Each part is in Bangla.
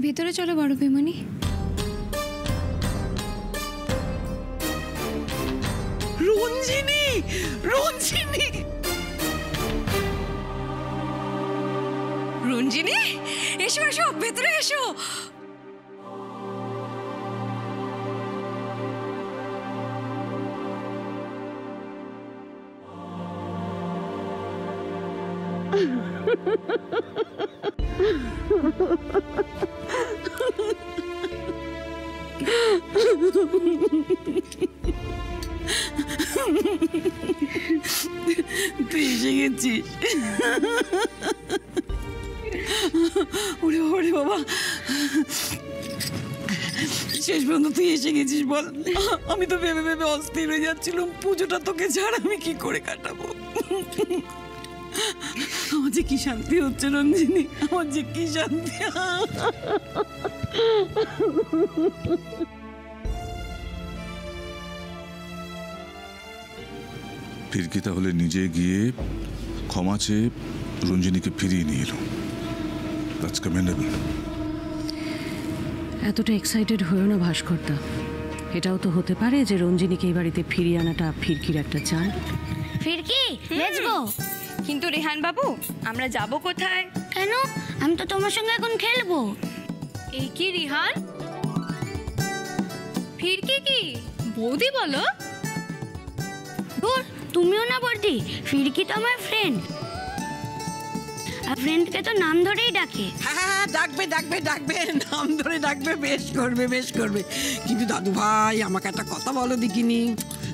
ভেতরে চলো বড় বেমনি। রঞ্জিনী, রঞ্জিনী, রঞ্জিনী, এসো এসো, ভেতরে এসো। তুই এসে গেছিস। ওরে ওরে বাবা, শেষ পর্যন্ত তুই এসে গেছিস বল। আমি তো ভেবে ভেবে অস্থির হয়ে যাচ্ছিলাম, পুজোটা তোকে ছাড়া আমি কি করে কাটাবো। আমার যে কি শান্তি হচ্ছে রঞ্জিনী, আমার যে কি শান্তি। ফিরকি তাহলে নিজে গিয়ে ক্ষমা চেয়ে রঞ্জিনীকে ফিরিয়ে নিয়ে এলো। That's commendable. এতটা এক্সাইটেড হয়েও না ভাস্করদা। এটাও তো হতে পারে যে রঞ্জিনীকে এই বাড়িতে ফিরিয়ে আনাটা ফিরকির একটা চাল। ফিরকি, লেটস গো। কিন্তু রেহান বাবু, আমরা যাব কোথায়? কেন? আমি তো তোমার সঙ্গে এখন খেলবো। এই কি রিহান, ফিরকি কি বৌদি বলো? দূর, তুমিও না বলতি। ফিরকি তো আমার ফ্রেন্ড, আর ফ্রেন্ডকে তো নাম ধরেই ডাকে। হ্যাঁ, ডাকবে ডাকবে ডাকবে, নাম ধরে ডাকবে, বেশ করবে বেশ করবে। কিন্তু দাদু ভাই, আমাকে একটা কথা বলো দেখিনি,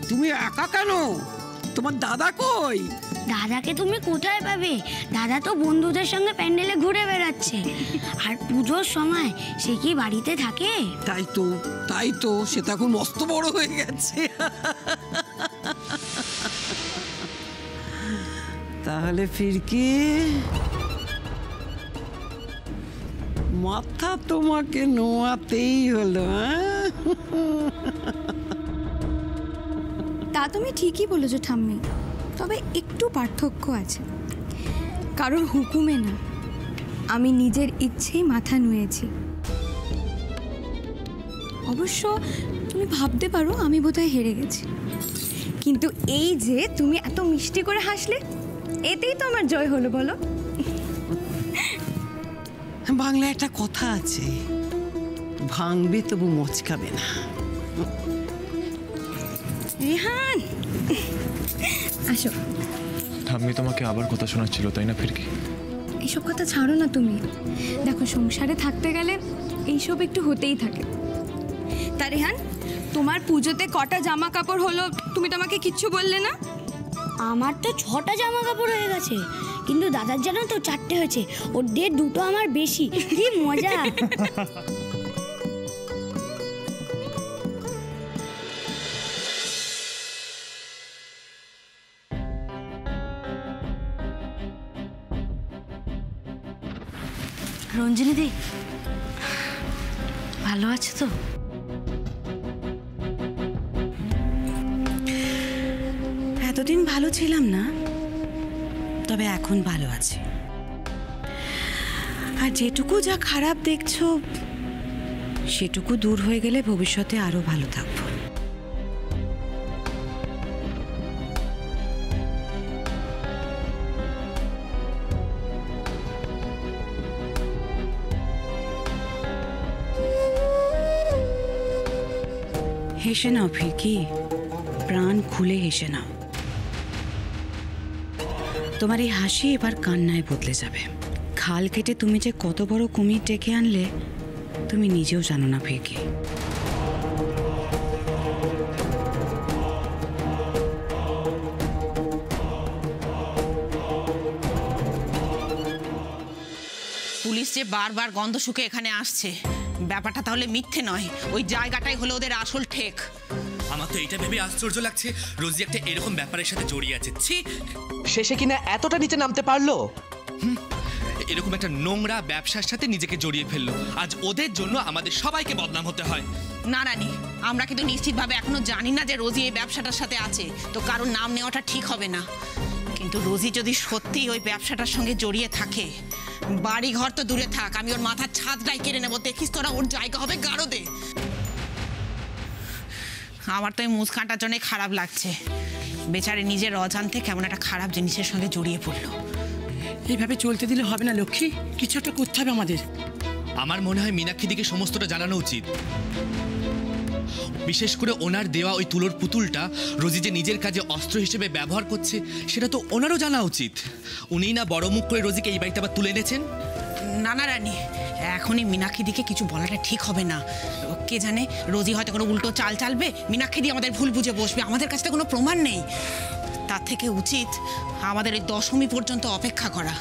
তুমি একা কেন? তোমার দাদা কই? দাদাকে তুমি কোথায় পাবে? দাদা তো বন্ধুদের সঙ্গে প্যান্ডেলে ঘুরে বেড়াচ্ছে। আর পুজোর সময় সে কি বাড়িতে থাকে? তাই তো, সে তো এখন মস্ত বড় হয়ে গেছে। তাহলে ফিরকি, মাথা তোমাকে নোয়াতেই হলো। তা তুমি ঠিকই বলেছো ঠাম্মি, তবে একটু পার্থক্য আছে। কারোর হুকুমে না, আমি নিজের ইচ্ছেই মাথা নুয়েছি। অবশ্য তুমি ভাবতে পারো আমি বোধহয় হেরে গেছি, কিন্তু এই যে তুমি এত মিষ্টি করে হাসলে, এতেই তো আমার জয় হলো বলো। বাংলায় একটা কথা আছে, ভাঙবে তবু মচকাবে না। রেহান, আসো। ঠাম্মি তোমাকে আবার কথা শোনাচ্ছিল তাই না ফিরকি? এইসব কথা ছাড়ো না তুমি। দেখো, সংসারে থাকতে গেলে এইসব একটু হতেই থাকে। তা রেহান, তোমার পুজোতে কটা জামা কাপড় হলো তুমি তো আমাকে কিচ্ছু বললে না? আমার তো 6টা জামা কাপড় হয়ে গেছে, কিন্তু দাদার জানো তো 4টে হয়েছে। ওর দিয়ে 2টো আমার বেশি। কি মজা। রঞ্জিনী দি, ভালো আছো তো? এতদিন ভালো ছিলাম না, তবে এখন ভালো আছি। আর যেটুকু যা খারাপ দেখছো সেটুকু দূর হয়ে গেলে ভবিষ্যতে আরো ভালো থাকবো। হেসে নাও ফিরকি, প্রাণ খুলে হেসে নাও। তোমার এই হাসি এবার কান্নায় বদলে যাবে। খাল কেটে তুমি যে কত বড় কুমির ডেকে আনলে তুমি নিজেও জানো না ফিরকি। পুলিশ যে বারবার গন্ধ শুকে এখানে আসছে, ব্যাপারটা তাহলে মিথ্যে নয়, ওই জায়গাটাই হলো ওদের আসল ঠেক। আমার তো এটা ভেবে আশ্চর্য লাগছে, রোজি একটা এরকম ব্যাপারের সাথে জড়িয়ে আছে। ছি, শেষে কিনা এতটা নিচে নামতে পারলো। এরকম একটা নোংরা ব্যবসার সাথে নিজেকে জড়িয়ে ফেললো। আজ ওদের জন্য আমাদের সবাইকে বদনাম হতে হয়। না রানী, আমরা কিন্তু নিশ্চিতভাবে এখনো জানি না যে রোজি এই ব্যবসাটার সাথে আছে, তো কারোর নাম নেওয়াটা ঠিক হবে না। কিন্তু রোজি যদি সত্যি ওই ব্যবসাটার সঙ্গে জড়িয়ে থাকে, বাড়ি ঘর তো দূরে থাক, আমি ওর মাথার ছাদটাই কেড়ে নেবো। দেখিস তোরা, ওর জায়গা হবে গারদে। আমার তো এই মুস্কানটার জন্যই খারাপ লাগছে। বেচারে নিজের অজান্তে কেমন একটা খারাপ জিনিসের সঙ্গে জড়িয়ে পড়লো। এইভাবে চলতে দিলে হবে না লক্ষ্মী, কিছু একটা করতে হবে আমাদের। আমার মনে হয় মীনাক্ষীদিকে সমস্তটা জানানো উচিত। বিশেষ করে ওনার দেওয়া ওই তুলোর পুতুলটা রোজি যে নিজের কাজে অস্ত্র হিসেবে ব্যবহার করছে, সেটা তো ওনারও জানা উচিত। উনি না বড় মুখ করে রোজিকে এই বাড়িতে আবার তুলে এনেছেন। নানা রানী, এখনই মীনাক্ষীদিকে কিছু বলাটা ঠিক হবে না। কে জানে, রোজি হয়তো কোনো উল্টো চাল চালবে, মীনাক্ষীদি আমাদের ভুল বুঝে বসবে। আমাদের কাছে তো কোনো প্রমাণ নেই। তার থেকে উচিত আমাদের এই দশমী পর্যন্ত অপেক্ষা করা।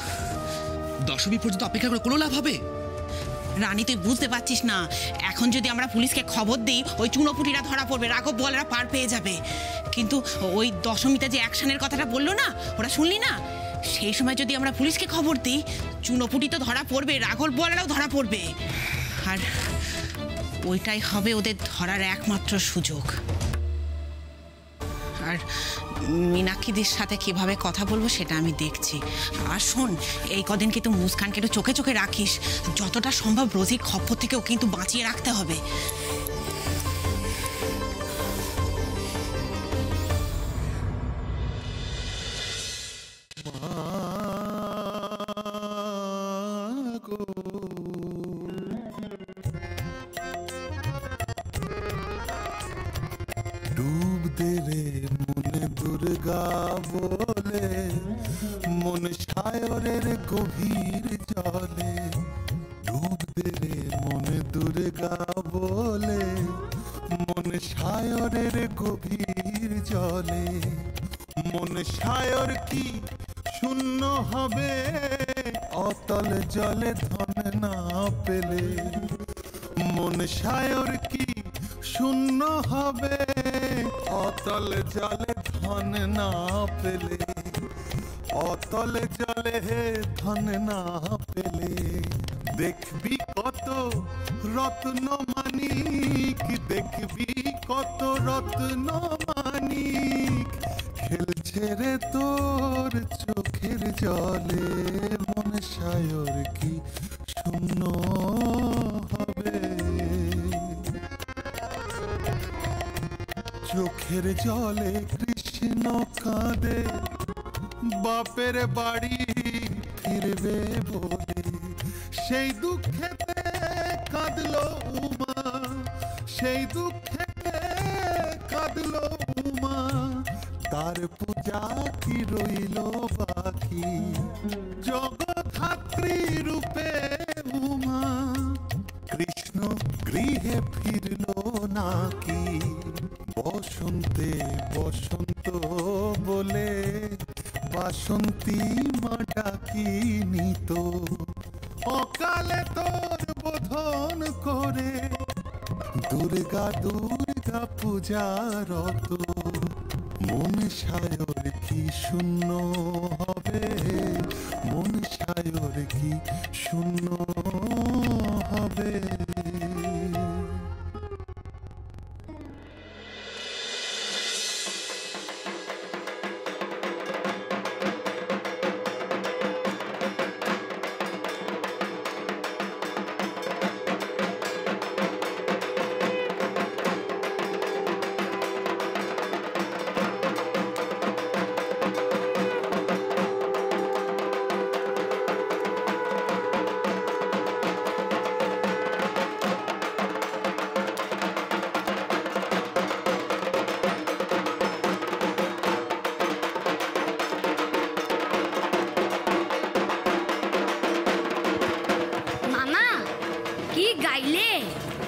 দশমী পর্যন্ত অপেক্ষা করে কোনো লাভ হবে? রানী, তুই বুঝতে পারছিস না, এখন যদি আমরা পুলিশকে খবর দিই, ওই চুনোপুটিরা ধরা পড়বে, রাঘব বলেরা পার পেয়ে যাবে। কিন্তু ওই দশমীতে যে অ্যাকশনের কথাটা বললো না, ওরা শুনলি না? সেই সময় যদি আমরা পুলিশকে খবর দিই, চুনোপুটি তো ধরা পড়বে, রাঘব বলেরাও ধরা পড়বে। আর ওইটাই হবে ওদের ধরার একমাত্র সুযোগ। আর মীনাক্ষীদের সাথে কিভাবে কথা বলবো সেটা আমি দেখছি। আর শোন, এই কদিন কিন্তু মুস্কানকে একটু চোখে চোখে রাখিস। যতটা সম্ভব রোজির খপ্পর থেকেও কিন্তু বাঁচিয়ে রাখতে হবে। ডুব দে রে মনে দুর্গা বলে, মন সায়রের গভীর জলে। ডুব দে রে মনে দুর্গা বলে, মন সায়রের গভীর জলে। মন সায়র কি শূন্য হবে অতল জলে ধন না পেলে? মন সায়র কি শূন্য হবে অতল জলে ধন না পেলে? অতল জলে হে ধন না পেলে দেখবি কত রত্ন মানিক, দেখবি কত রত্ন মানিক খেলছে রে তোর চোখের জলে। মন সায়র কি শূন্য হবে? চোখের জলে কৃষ্ণ কাঁদে, বাপের বাড়ি ফিরবে বলে। সেই দুঃখেতে কাঁদলো উমা, সেই দুঃখেতে কাঁদলো উমা। তার পূজা কি রইল বাকি? জগদ্ধাত্রী রূপে উমা কৃষ্ণ গৃহে ফিরল নাকি? বসন্তে বসন্ত বলে বাসন্তী মা ডাকিনি তো। অকালে তোর বোধন করে দুর্গা দুর্গা পূজারত। মন সায়র কি শূন্য হবে? মন সায়র কি শূন্য হবে?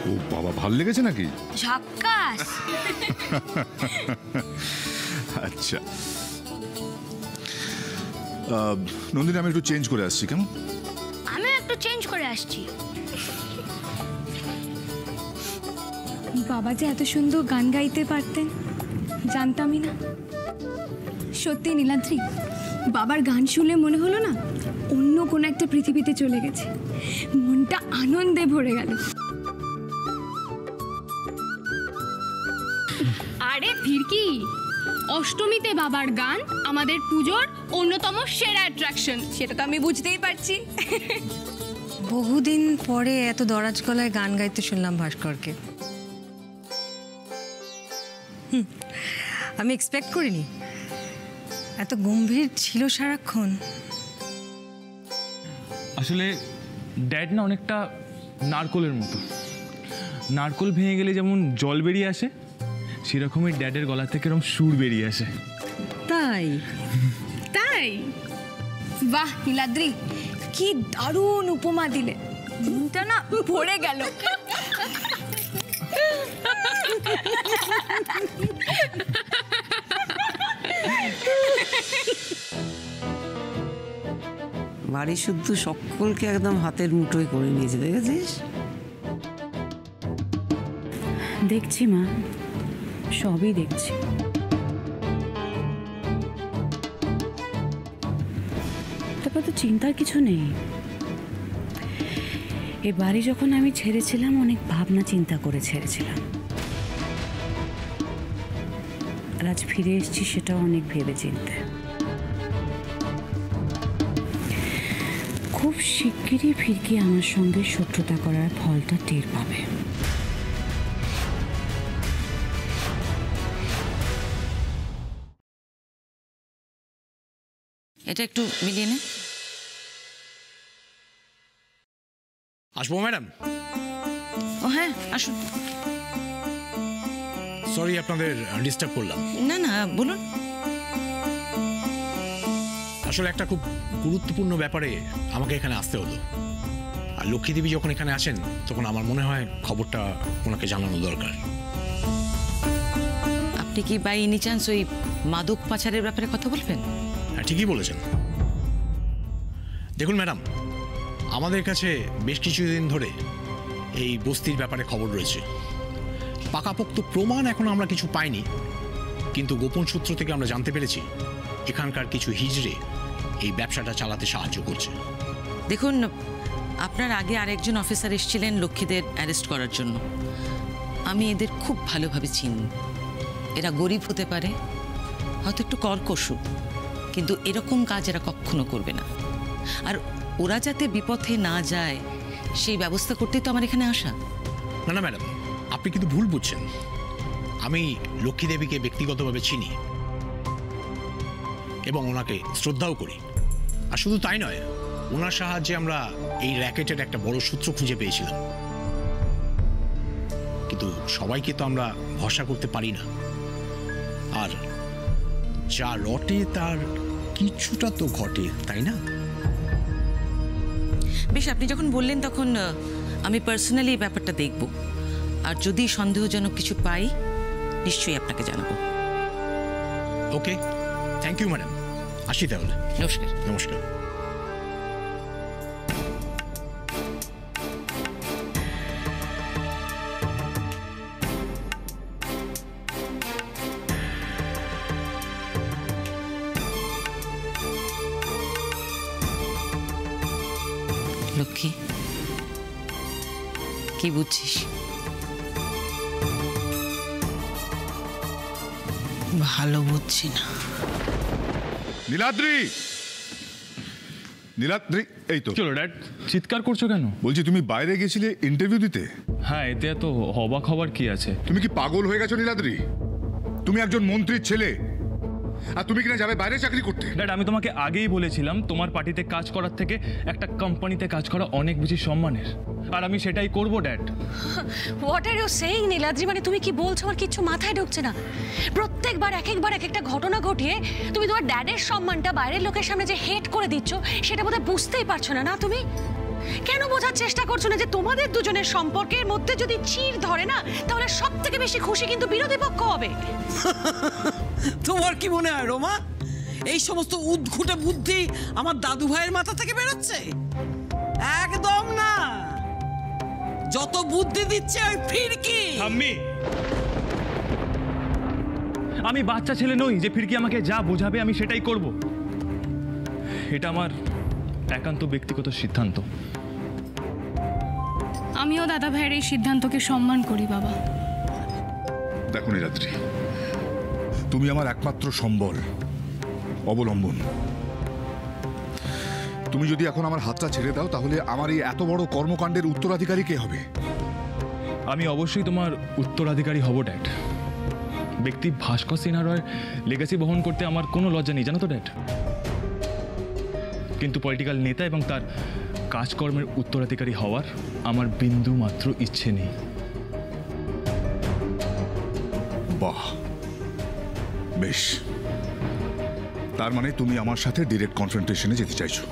ও বাবা, ভাল লেগেছে নাকি? ঝাক্কাস। আচ্ছা নন্দিনী, আমি একটু চেঞ্জ করে আসছি। কেমন? আমি একটু চেঞ্জ করে আসছি। বাবা যে এত সুন্দর গান গাইতে পারতেন জানতামই না। সত্যি নীলাদ্রি, বাবার গান শুনলে মনে হলো না অন্য কোনো একটা পৃথিবীতে চলে গেছে। মনটা আনন্দে ভরে গেল। আরে ফিরকি, অষ্টমীতে বাবার গান আমাদের পুজোর অন্যতম সেরা অ্যাট্রাকশন, সেটা তো আমি বুঝতেই পারছি। বহুদিন পরে এত দরাজ গলায় গান গাইতে শুনলাম ভাস্করকে। আমি এক্সপেক্ট করিনি এত গম্ভীর ছিল সারাক্ষণ। আসলে ড্যাড না অনেকটা নারকোলের মতো, নারকোল ভেঙে গেলে যেমন জল বেরিয়ে আসে, সেরকমই ড্যাডের গলা থেকে এরকম সুর বেরিয়ে আসে। তাই তাই? বাহ নীলাদ্রি, কি দারুণ উপমা দিলে, মনটা না ভরে গেল। বাড়ি শুদ্ধ সকলকে একদম হাতের মুঠোয় করে নিয়েছে, দেখেছিস? দেখছি মা, সবই দেখছি। তারপর তো চিন্তার কিছু নেই। এ বাড়ি যখন আমি ছেড়েছিলাম অনেক ভাবনা চিন্তা করে ছেড়েছিলাম, আর আজ ফিরে এসেছি সেটাও অনেক ভেবে চিন্তে। খুব শিগগিরই ফিরকি আমার সঙ্গে শত্রুতা করার ফলটা টের পাবে। এটা একটু মিলিয়ে নে। আসবো ম্যাডাম? ও হ্যাঁ, আসুন। সরি আপনাদের ডিস্টার্ব করলাম। না না, বলুন। আসলে একটা খুব গুরুত্বপূর্ণ ব্যাপারে আমাকে এখানে আসতে হলো। আর লক্ষ্মী দেবী যখন এখানে আসেন তখন আমার মনে হয় খবরটা ওনাকে জানানো দরকার। আপনি কি বাই এনি চান্স ওই মাদক পাচারের ব্যাপারে কথা বলবেন? হ্যাঁ, ঠিকই বলেছেন। দেখুন ম্যাডাম, আমাদের কাছে বেশ কিছুদিন ধরে এই বস্তির ব্যাপারে খবর রয়েছে। পাকাপোক্ত প্রমাণ এখনো আমরা কিছু পাইনি, কিন্তু গোপন সূত্র থেকে আমরা জানতে পেরেছি এখানকার কিছু হিজড়ে এই ব্যবসাটা চালাতে সাহায্য করছে। দেখুন, আপনার আগে আরেকজন অফিসার এসেছিলেন লক্ষ্মীদের অ্যারেস্ট করার জন্য। আমি এদের খুব ভালোভাবে চিনি। এরা গরিব হতে পারে, হয়তো একটু কর্কশ, কিন্তু এরকম কাজ এরা কখনো করবে না। আর ওরা যাতে বিপথে না যায় সেই ব্যবস্থা করতেই তো আমার এখানে আসা। না না ম্যাডাম, আপনি কিন্তু ভুল বুঝছেন। আমি লক্ষ্মী দেবীকে ব্যক্তিগতভাবে চিনি এবং ওনাকে শ্রদ্ধাও করি। আর শুধু তাই নয়, ওনার সাহায্যে আমরা এই র্যাকেটের একটা বড় সূত্র খুঁজে পেয়েছিলাম। কিন্তু সবাইকে তো আমরা ভরসা করতে পারি না, আর যা রটে তার কিছুটা তো ঘটে, তাই না? বেশ, আপনি যখন বললেন তখন আমি পার্সোনালি এই ব্যাপারটা দেখব, আর যদি সন্দেহজনক কিছু পাই নিশ্চয়ই আপনাকে জানাবো। ওকে, থ্যাংক ইউ ম্যাডাম। আসি তাহলে। নমস্কার। নমস্কার। লক্ষ্মী, কি বুঝছিস? ভালো বুঝছি না। নীলাদ্রি, নীলাদ্রি, এই তো। চলো ড্যাড, চিৎকার করছো কেন? বলছি তুমি বাইরে গেছিলে ইন্টারভিউ দিতে। হ্যাঁ, এতে এত অবাক হবার কি আছে? তুমি কি পাগল হয়ে গেছো নীলাদ্রি? তুমি একজন মন্ত্রীর ছেলে, আর তুমি কিনা যাবে বাইরে চাকরি করতে? ড্যাড, আমি তোমাকে আগেই বলেছিলাম তোমার পার্টিতে কাজ করার থেকে একটা কোম্পানিতে কাজ করা অনেক বেশি সম্মানের, আর আমি সেটাই করব dad. What are you saying Niladri? মানে তুমি কি বলছো আমার কিছু মাথায় ঢুকছে না। প্রত্যেকবার এক একটা ঘটনা ঘটিয়ে তুমি তোমার ড্যাডের সম্মানটা বাইরের লোকের সামনে যে হেট করে দিচ্ছ, সেটা বোধহয় বুঝতেই পারছো না। না, তুমি কেন বোঝার চেষ্টা করছো না যে তোমাদের দুজনের সম্পর্কের মধ্যে যদি চির ধরে না, তাহলে সব থেকে বেশি খুশি কিন্তু বিরোধী পক্ষ হবে। তোমার কি মনে হয় রোমা, এই সমস্ত উদ্ঘুটে বুদ্ধি আমার দাদু ভাইয়ের মাথা থেকে বেরোচ্ছে? একদম না। যত বুদ্ধি দিচ্ছে ওই ফিরকি। আমি বাচ্চা ছেলে নই যে ফিরকি আমাকে যা বোঝাবে আমি সেটাই করব। এটা আমার একান্ত ব্যক্তিগত সিদ্ধান্ত। আমিও দাদা ভাইয়ের এই সিদ্ধান্তকে সম্মান করি বাবা। দেখো নীলাদ্রি, তুমি আমার একমাত্র সম্বল, অবলম্বন। তুমি যদি এখন আমার হাতটা ছেড়ে দাও তাহলে আমার এই এত বড় কর্মকাণ্ডের উত্তরাধিকারী কে হবে? আমি অবশ্যই তোমার উত্তরাধিকারী হব ড্যাড। ব্যক্তি ভাস্কর সিনহা রয়ের লেগাসি বহন করতে আমার কোনো লজ্জা নেই, জানো তো ড্যাড। কিন্তু পলিটিক্যাল নেতা এবং তার কাজকর্মের উত্তরাধিকারী হওয়ার আমার বিন্দু মাত্র ইচ্ছে নেই। বাহ, বেশ। তার মানে তুমি আমার সাথে ডিরেক্ট কনফ্রন্টেশনে যেতে চাইছো।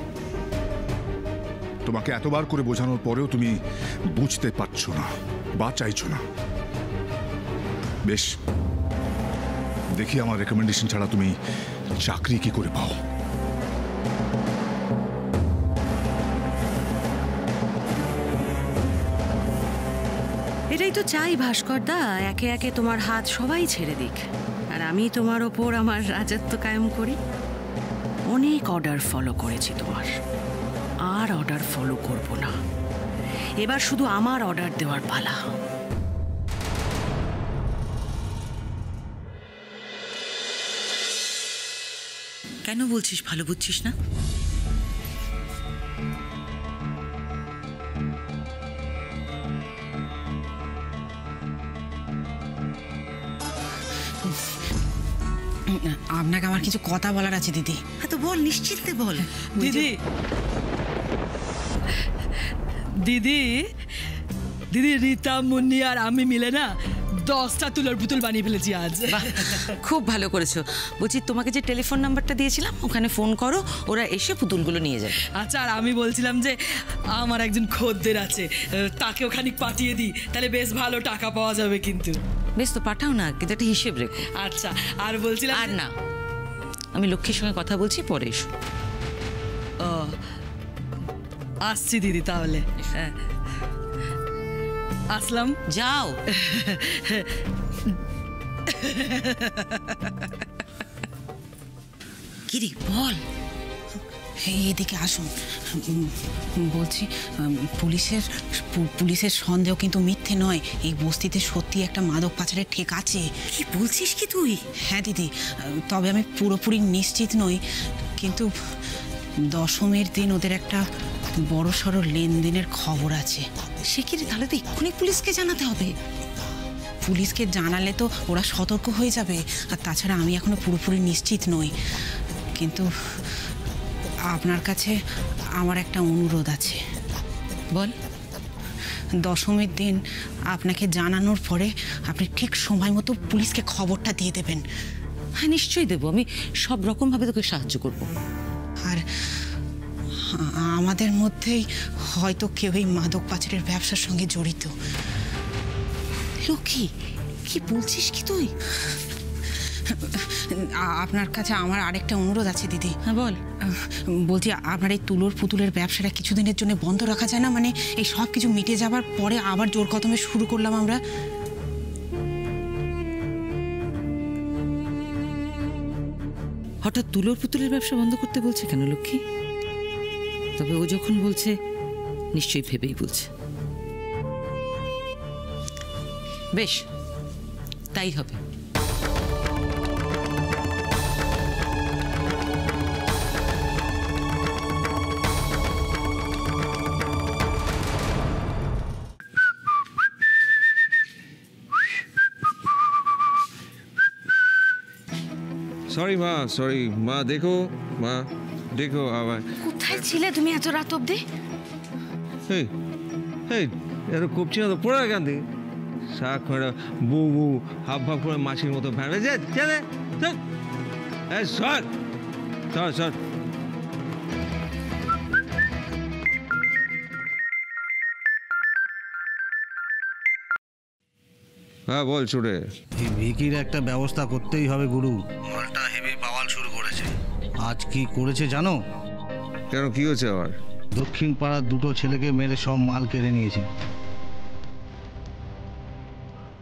তোমাকে এতবার করে বোঝানোর পরেও তুমি বুঝতে পারছো না বা চাইছো না। বেশ, দেখি আমার রেকমেন্ডেশন ছাড়া তুমি চাকরি কি করে পাও। এটাই তো চাই ভাস্কর দা, একে একে তোমার হাত সবাই ছেড়ে দিক আর আমি তোমার ওপর আমার রাজত্ব কায়েম করি। অনেক অর্ডার ফলো করেছি তোমার, আর অর্ডার ফলো করব না। এবার শুধু আমার অর্ডার দেওয়ার পালা। কেন বলছিস ভালো বুঝছিস না? আপনাকে আমার কিছু কথা বলার আছে দিদি। হ্যাঁ তো বল, নিশ্চিন্তে বল। দিদি দিদি দিদি রীতা, মুন্নি আর আমি মিলে না 10টা তুলোর পুতুল বানিয়ে ফেলেছি আজ। খুব ভালো করেছো। বলছি তোমাকে যে টেলিফোন নাম্বারটা দিয়েছিলাম ওখানে ফোন করো, ওরা এসে পুতুলগুলো নিয়ে যাবে। আচ্ছা, আর আমি বলছিলাম যে আমার একজন খদ্দের আছে, তাকেও খানিক পাঠিয়ে দিই, তাহলে বেশ ভালো টাকা পাওয়া যাবে। কিন্তু বেশ তো পাঠাও না, কিন্তু একটা হিসেব রেখো। আচ্ছা, আর বলছিলাম আর না, আমি লক্ষ্মীর সঙ্গে কথা বলছি, পরে এসো। ও, আসছি দিদি তাহলে। হ্যাঁ, আসলাম। যাও। কিরে বল। এদিকে আসুন। বলছি, পুলিশের সন্দেহ কিন্তু মিথ্যে নয়। এই বস্তিতে সত্যি একটা মাদক পাচারের ঠেক আছে। কি বলছিস কি তুই? হ্যাঁ দিদি, তবে আমি পুরোপুরি নিশ্চিত নই। কিন্তু দশমীর দিন ওদের একটা বড় সড়ো লেনদেনের খবর আছে। সে কি রে? তাহলে তো এক্ষুনি পুলিশকে জানাতে হবে। পুলিশকে জানালে তো ওরা সতর্ক হয়ে যাবে। আর তাছাড়া আমি এখনো পুরোপুরি নিশ্চিত নই। কিন্তু আপনার কাছে আমার একটা অনুরোধ আছে। বল। দশমীর দিন আপনাকে জানানোর পরে আপনি ঠিক সময় মতো পুলিশকে খবরটা দিয়ে দেবেন। হ্যাঁ, নিশ্চয়ই দেবো। আমি সব রকমভাবে তোকে সাহায্য করব। আর আমাদের মধ্যেই হয়তো কেউ এই মাদক পাচারের ব্যবসার সঙ্গে জড়িত। লক্ষ্মী, কি বলছিস কি তুই? আপনার কাছে আমার আরেকটা অনুরোধ আছে দিদি। হ্যাঁ বল। বলছি, আপনার এই তুলোর পুতুলের ব্যবসাটা কিছুদিনের জন্য বন্ধ রাখা যায় না? মানে এই সব কিছু মিটে যাবার পরে আবার জোর কদমে শুরু করলাম আমরা। হঠাৎ তুলোর পুতুলের ব্যবসা বন্ধ করতে বলছে কেন লক্ষ্মী? তবে ও যখন বলছে নিশ্চয়ই ভেবেই বলছে। বেশ, তাই হবে। সরি মা, সরি মা। দেখো মা, দেখো আবার। কোথায় ছিলে তুমি এত রাত অবধি? এই এই এত কপছি না তো, পড়ে কেন থেকে শাক করে বু বু হাফ হাফ করে মাছির মতো ফেলবে। যে চলে সর সর সর। হ্যাঁ বল ছুটে। এই ভিকির একটা ব্যবস্থা করতেই হবে গুরু। মালটা হেভি বাওয়াল শুরু করেছে। আজ কি করেছে জানো? কেন, কি হয়েছে আবার? দক্ষিণ পাড়ার দুটো ছেলেকে মেরে সব মাল কেড়ে নিয়েছে।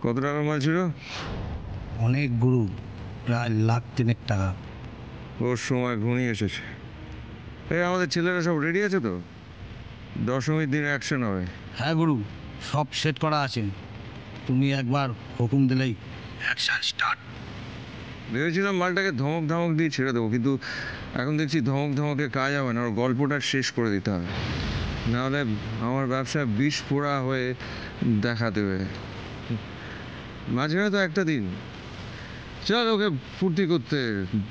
কত টাকার মাল ছিল? অনেক গুরু, প্রায় $1,03,000 টাকা। ওর সময় ঘনিয়ে এসেছে। এই আমাদের ছেলেরা সব রেডি আছে তো? দশমীর দিন অ্যাকশন হবে। হ্যাঁ গুরু, সব সেট করা আছে। তুমি একবার হুকুম দিলেই অ্যাকশন স্টার্ট। ভেবেছিলাম মালটাকে ধমক ধমক দিয়ে ছেড়ে দেবো, কিন্তু এখন দেখছি ধমক ধমকে কাজ হবে না, ওর গল্পটা শেষ করে দিতে হবে, নাহলে আমার ব্যবসা বিষ পোড়া হয়ে দেখা দেবে। মাঝখানে তো একটা দিন, চল ওকে ফুর্তি করতে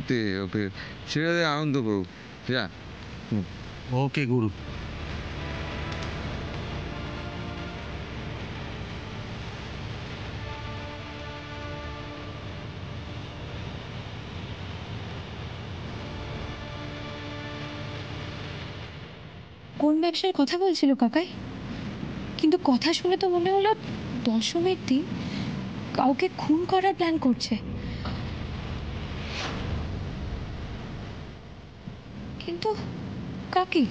দে, ওকে ছেড়ে দে, আনন্দ করুক, যা। ওকে গুরু। কোন ব্যবসার কথা বলছিল কাকাই? কিন্তু কথা শুনে তো মনে হলো দশমীর দিন কাউকে খুন করার প্ল্যান করছে। কিন্তু কাকে?